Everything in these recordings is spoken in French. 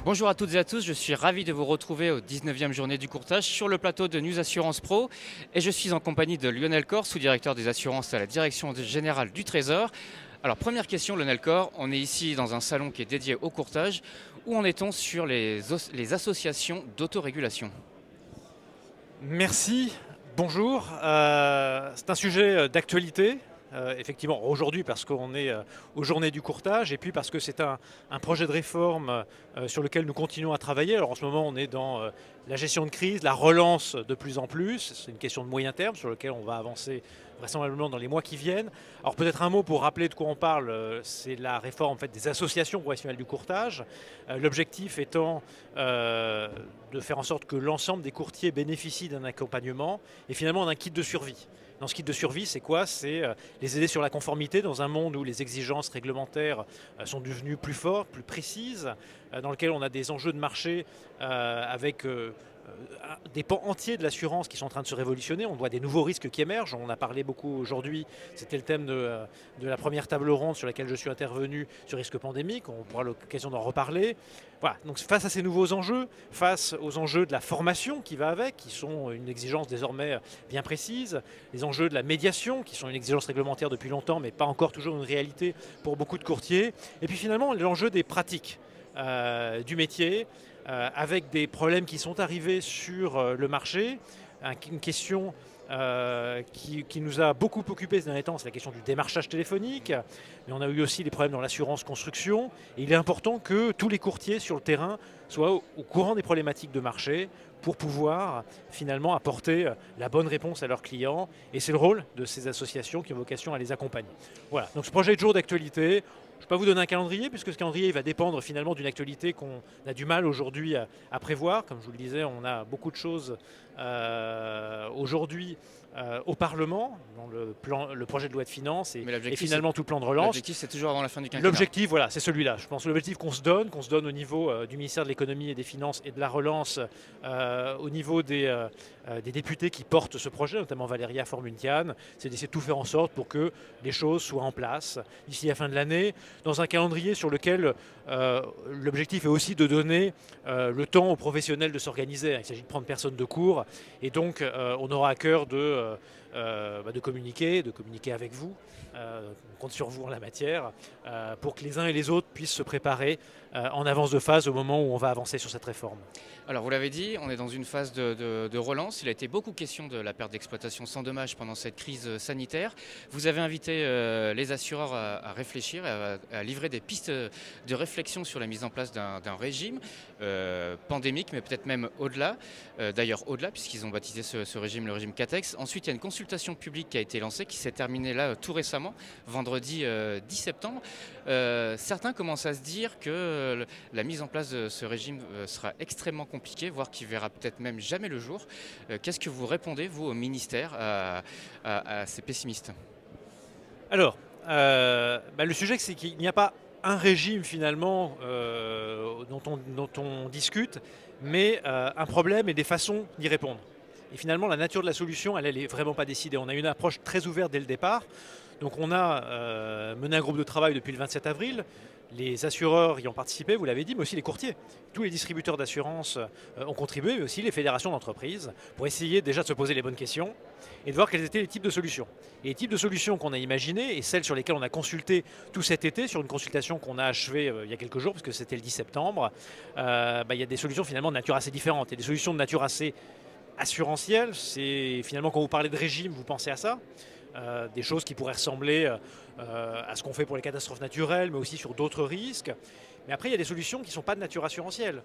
Bonjour à toutes et à tous, je suis ravi de vous retrouver au 19e journée du courtage sur le plateau de News Assurance Pro et je suis en compagnie de Lionel Cor, sous-directeur des assurances à la Direction générale du Trésor. Alors première question Lionel Cor, on est ici dans un salon qui est dédié au courtage. Où en est-on sur les associations d'autorégulation? Merci, bonjour. C'est un sujet d'actualité. Effectivement, aujourd'hui parce qu'on est aux journées du courtage et puis parce que c'est un projet de réforme sur lequel nous continuons à travailler. Alors en ce moment, on est dans la gestion de crise, la relance de plus en plus. C'est une question de moyen terme sur lequel on va avancer vraisemblablement dans les mois qui viennent. Alors peut-être un mot pour rappeler de quoi on parle, c'est la réforme en fait, des associations professionnelles du courtage. L'objectif étant de faire en sorte que l'ensemble des courtiers bénéficient d'un accompagnement et finalement d'un kit de survie. Dans ce kit de survie, c'est quoi? C'est les aider sur la conformité dans un monde où les exigences réglementaires sont devenues plus fortes, plus précises, dans lequel on a des enjeux de marché avec des pans entiers de l'assurance qui sont en train de se révolutionner. On voit des nouveaux risques qui émergent. On en a parlé beaucoup aujourd'hui. C'était le thème de la première table ronde sur laquelle je suis intervenu sur risque pandémique. On pourra l'occasion d'en reparler. Voilà. Donc face à ces nouveaux enjeux, face aux enjeux de la formation qui va avec, qui sont une exigence désormais bien précise, les enjeux de la médiation, qui sont une exigence réglementaire depuis longtemps, mais pas encore toujours une réalité pour beaucoup de courtiers. Et puis finalement, l'enjeu des pratiques du métier, avec des problèmes qui sont arrivés sur le marché, une question qui nous a beaucoup occupé ces derniers temps, c'est la question du démarchage téléphonique, mais on a eu aussi des problèmes dans l'assurance construction, et il est important que tous les courtiers sur le terrain soient au courant des problématiques de marché pour pouvoir finalement apporter la bonne réponse à leurs clients, et c'est le rôle de ces associations qui ont vocation à les accompagner. Voilà, donc ce projet est toujours d'actualité. Je ne vais pas vous donner un calendrier, puisque ce calendrier va dépendre finalement d'une actualité qu'on a du mal aujourd'hui à prévoir. Comme je vous le disais, on a beaucoup de choses aujourd'hui au Parlement, dans le projet de loi de finances et finalement tout le plan de relance. L'objectif, c'est toujours avant la fin du quinquennat. L'objectif, voilà, c'est celui-là. Je pense l'objectif qu'on se donne au niveau du ministère de l'économie et des finances et de la relance, au niveau des députés qui portent ce projet, notamment Valéria Formuntian, c'est d'essayer de tout faire en sorte pour que les choses soient en place d'ici la fin de l'année, dans un calendrier sur lequel l'objectif est aussi de donner le temps aux professionnels de s'organiser. Il s'agit de prendre personne de court et donc on aura à cœur de communiquer avec vous. On compte sur vous en la matière pour que les uns et les autres puissent se préparer en avance de phase au moment où on va avancer sur cette réforme. Alors vous l'avez dit, on est dans une phase de relance. Il a été beaucoup question de la perte d'exploitation sans dommage pendant cette crise sanitaire. Vous avez invité les assureurs à réfléchir, à livrer des pistes de réflexion sur la mise en place d'un régime pandémique, mais peut-être même au-delà. D'ailleurs au-delà, puisqu'ils ont baptisé ce régime le régime CATEX. Ensuite, il y a une consultation publique qui a été lancée, qui s'est terminée là tout récemment, vendredi 10 septembre. Certains commencent à se dire que la mise en place de ce régime sera extrêmement compliquée, voire qu'il verra peut-être même jamais le jour. Qu'est-ce que vous répondez, vous, au ministère, à ces pessimistes? Alors, le sujet, c'est qu'il n'y a pas un régime finalement dont on discute, mais un problème et des façons d'y répondre. Et finalement, la nature de la solution, elle n'est vraiment pas décidée. On a une approche très ouverte dès le départ. Donc on a mené un groupe de travail depuis le 27 avril. Les assureurs y ont participé, vous l'avez dit, mais aussi les courtiers. Tous les distributeurs d'assurance ont contribué, mais aussi les fédérations d'entreprises, pour essayer déjà de se poser les bonnes questions et de voir quels étaient les types de solutions. Et les types de solutions qu'on a imaginées, et celles sur lesquelles on a consulté tout cet été, sur une consultation qu'on a achevée il y a quelques jours, parce que c'était le 10 septembre, il y a des solutions finalement de nature assez différente. Et des solutions de nature assez assurantielle, c'est finalement quand vous parlez de régime, vous pensez à ça. Des choses qui pourraient ressembler à ce qu'on fait pour les catastrophes naturelles, mais aussi sur d'autres risques. Mais après, il y a des solutions qui ne sont pas de nature assurantielle.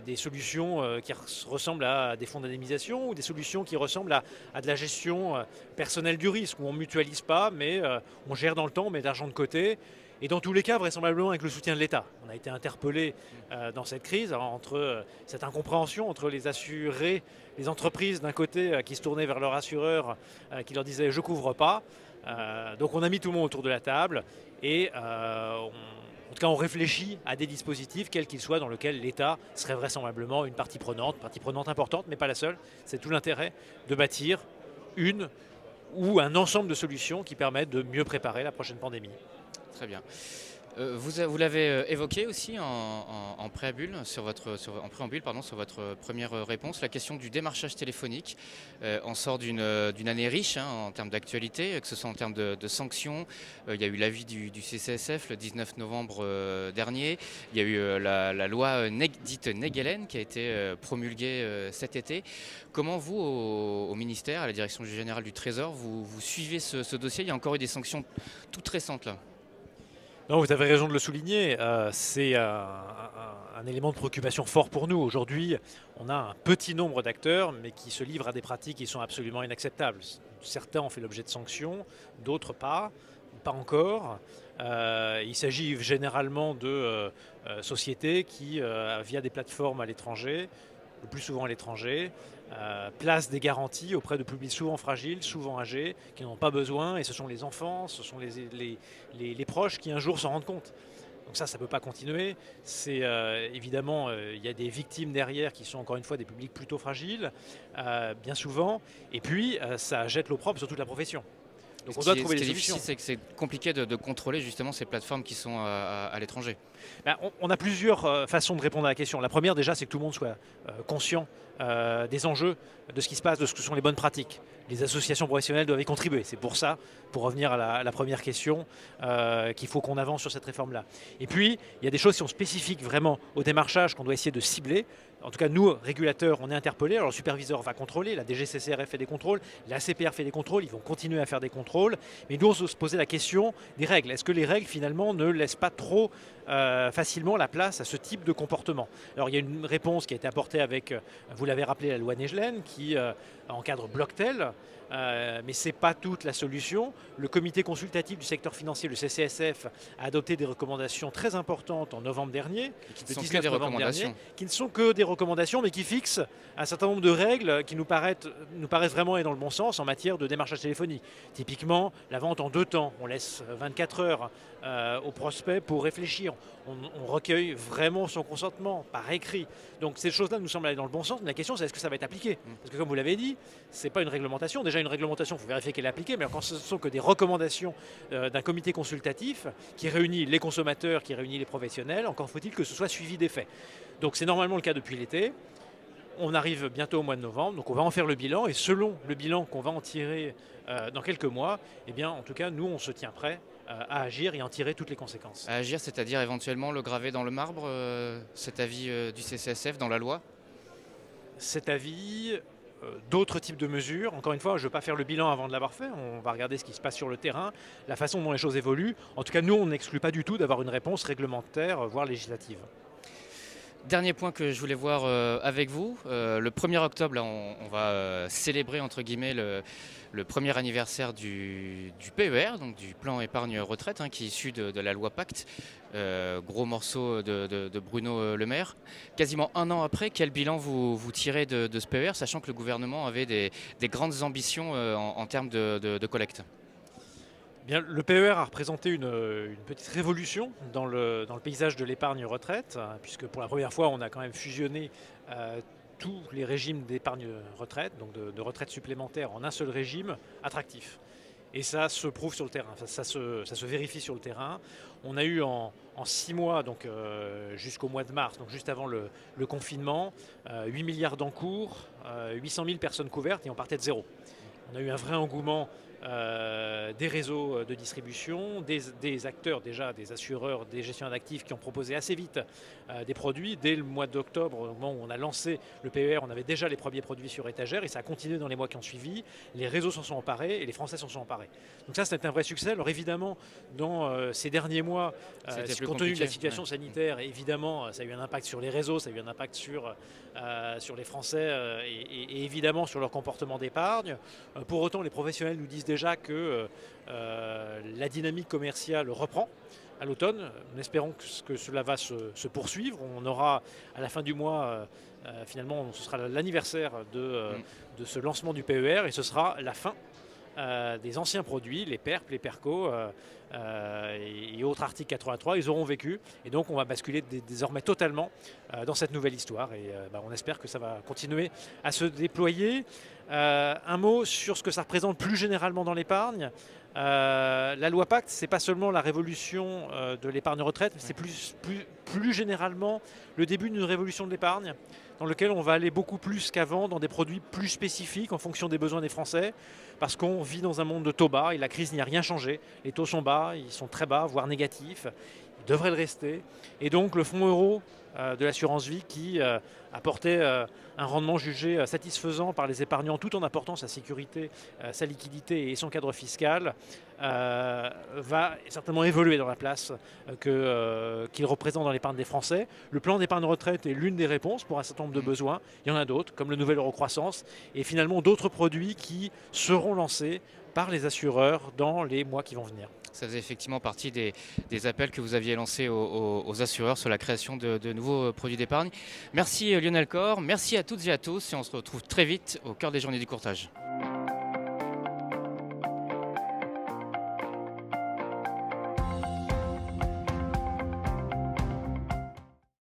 Des solutions qui ressemblent à des fonds d'indemnisation ou des solutions qui ressemblent à de la gestion personnelle du risque, où on ne mutualise pas, mais on gère dans le temps, on met de l'argent de côté. Et dans tous les cas, vraisemblablement avec le soutien de l'État. On a été interpellé dans cette crise entre cette incompréhension entre les assurés, les entreprises d'un côté qui se tournaient vers leur assureur qui leur disait « je couvre pas ». Donc on a mis tout le monde autour de la table et en tout cas on réfléchit à des dispositifs, quels qu'ils soient, dans lesquels l'État serait vraisemblablement une partie prenante importante, mais pas la seule. C'est tout l'intérêt de bâtir une ou un ensemble de solutions qui permettent de mieux préparer la prochaine pandémie. Très bien. Vous l'avez évoqué aussi en préambule, en préambule pardon, sur votre première réponse, la question du démarchage téléphonique. On sort d'une année riche hein, en termes d'actualité, que ce soit en termes de sanctions. Il y a eu l'avis du CCSF le 19 novembre dernier. Il y a eu la loi dite Negelen qui a été promulguée cet été. Comment vous, au ministère, à la Direction générale du Trésor, vous suivez ce dossier? Il y a encore eu des sanctions toutes récentes là. Non, vous avez raison de le souligner. C'est un élément de préoccupation fort pour nous. Aujourd'hui, on a un petit nombre d'acteurs, mais qui se livrent à des pratiques qui sont absolument inacceptables. Certains ont fait l'objet de sanctions, d'autres pas encore. Il s'agit généralement de sociétés qui, via des plateformes à l'étranger, le plus souvent à l'étranger, placent des garanties auprès de publics souvent fragiles, souvent âgés, qui n'en ont pas besoin, et ce sont les enfants, ce sont les proches qui un jour s'en rendent compte. Donc ça ne peut pas continuer. C'est évidemment, il y a des victimes derrière qui sont encore une fois des publics plutôt fragiles, bien souvent, et puis ça jette l'opprobre sur toute la profession. Donc on doit trouver des solutions. Ce qui est difficile, c'est que c'est compliqué de contrôler justement ces plateformes qui sont à l'étranger. On a plusieurs façons de répondre à la question. La première déjà, c'est que tout le monde soit conscient des enjeux, de ce qui se passe, de ce que sont les bonnes pratiques. Les associations professionnelles doivent y contribuer. C'est pour ça, pour revenir à la première question, qu'il faut qu'on avance sur cette réforme-là. Et puis, il y a des choses qui sont spécifiques vraiment au démarchage qu'on doit essayer de cibler. En tout cas, nous, régulateurs, on est interpellés. Alors, le superviseur va contrôler, la DGCCRF fait des contrôles, la CPR fait des contrôles, ils vont continuer à faire des contrôles. Mais nous, on se poser la question des règles. Est-ce que les règles, finalement, ne laissent pas trop facilement la place à ce type de comportement? Alors, il y a une réponse qui a été apportée avec, vous l'avez rappelé, la loi Negelen, qui encadre Blocktel. Mais ce n'est pas toute la solution. Le comité consultatif du secteur financier, le CCSF, a adopté des recommandations très importantes en novembre dernier, qui ne sont que des recommandations. Qui ne sont que des recommandations, mais qui fixent un certain nombre de règles qui nous paraissent vraiment aller dans le bon sens en matière de démarchage téléphonique. Typiquement, la vente en 2 temps. On laisse 24 heures au prospect pour réfléchir. On recueille vraiment son consentement par écrit. Donc ces choses-là nous semblent aller dans le bon sens. Mais la question, c'est est-ce que ça va être appliqué? Parce que comme vous l'avez dit, ce n'est pas une réglementation. Déjà, une réglementation, il faut vérifier qu'elle est appliquée. Mais quand ce ne sont que des recommandations d'un comité consultatif qui réunit les consommateurs, qui réunit les professionnels, encore faut-il que ce soit suivi des faits. Donc c'est normalement le cas depuis l'été. On arrive bientôt au mois de novembre, donc on va en faire le bilan. Et selon le bilan qu'on va en tirer dans quelques mois, eh bien, en tout cas, nous, on se tient prêt à agir et en tirer toutes les conséquences. À agir, c'est-à-dire éventuellement le graver dans le marbre, cet avis du CCSF dans la loi? Cet avis, d'autres types de mesures. Encore une fois, je ne veux pas faire le bilan avant de l'avoir fait. On va regarder ce qui se passe sur le terrain, la façon dont les choses évoluent. En tout cas, nous, on n'exclut pas du tout d'avoir une réponse réglementaire, voire législative. Dernier point que je voulais voir avec vous. Le 1er octobre, là, on va célébrer entre guillemets le premier anniversaire du PER, donc du plan épargne retraite, hein, qui est issu de la loi Pacte. Gros morceau de Bruno Le Maire. Quasiment un an après, quel bilan vous tirez de ce PER, sachant que le gouvernement avait des grandes ambitions en termes de collecte? Bien, le PER a représenté une petite révolution dans le paysage de l'épargne retraite, puisque pour la première fois, on a quand même fusionné tous les régimes d'épargne retraite, donc de retraite supplémentaire, en un seul régime attractif. Et ça se prouve sur le terrain, ça se vérifie sur le terrain. On a eu en 6 mois, donc jusqu'au mois de mars, donc juste avant le confinement, 8 milliards d'encours, 800 000 personnes couvertes et on partait de zéro. On a eu un vrai engouement des réseaux de distribution, des acteurs déjà, des assureurs, des gestionnaires d'actifs qui ont proposé assez vite des produits. Dès le mois d'octobre, au moment où on a lancé le PER, on avait déjà les premiers produits sur étagère et ça a continué dans les mois qui ont suivi. Les réseaux s'en sont emparés et les Français s'en sont emparés. Donc ça, c'était un vrai succès. Alors évidemment, dans ces derniers mois, compte tenu de la situation sanitaire, évidemment, ça a eu un impact sur les réseaux, ça a eu un impact sur les Français et évidemment sur leur comportement d'épargne. Pour autant, les professionnels nous disent déjà que la dynamique commerciale reprend à l'automne. Nous espérons que cela va se poursuivre. On aura à la fin du mois, finalement, ce sera l'anniversaire de ce lancement du PER et ce sera la fin des anciens produits, les PERP, les PERCO et autres articles 83, ils auront vécu. Et donc on va basculer désormais totalement dans cette nouvelle histoire. Et on espère que ça va continuer à se déployer. Un mot sur ce que ça représente plus généralement dans l'épargne. La loi Pacte, ce n'est pas seulement la révolution de l'épargne retraite, c'est plus généralement le début d'une révolution de l'épargne dans lequel on va aller beaucoup plus qu'avant dans des produits plus spécifiques en fonction des besoins des Français, parce qu'on vit dans un monde de taux bas et la crise n'y a rien changé. Les taux sont bas, ils sont très bas, voire négatifs, ils devraient le rester. Et donc le fonds euro de l'assurance vie qui apportait un rendement jugé satisfaisant par les épargnants tout en apportant sa sécurité, sa liquidité et son cadre fiscal, va certainement évoluer dans la place qu'il représente dans l'épargne des Français. Le plan d'épargne retraite est l'une des réponses pour un certain nombre de besoins. Il y en a d'autres, comme le nouvel euro-croissance, et finalement d'autres produits qui seront lancés par les assureurs dans les mois qui vont venir. Ça faisait effectivement partie des appels que vous aviez lancés aux assureurs sur la création de nouveaux produits d'épargne. Merci Lionel Corre, merci à toutes et à tous et on se retrouve très vite au cœur des journées du courtage.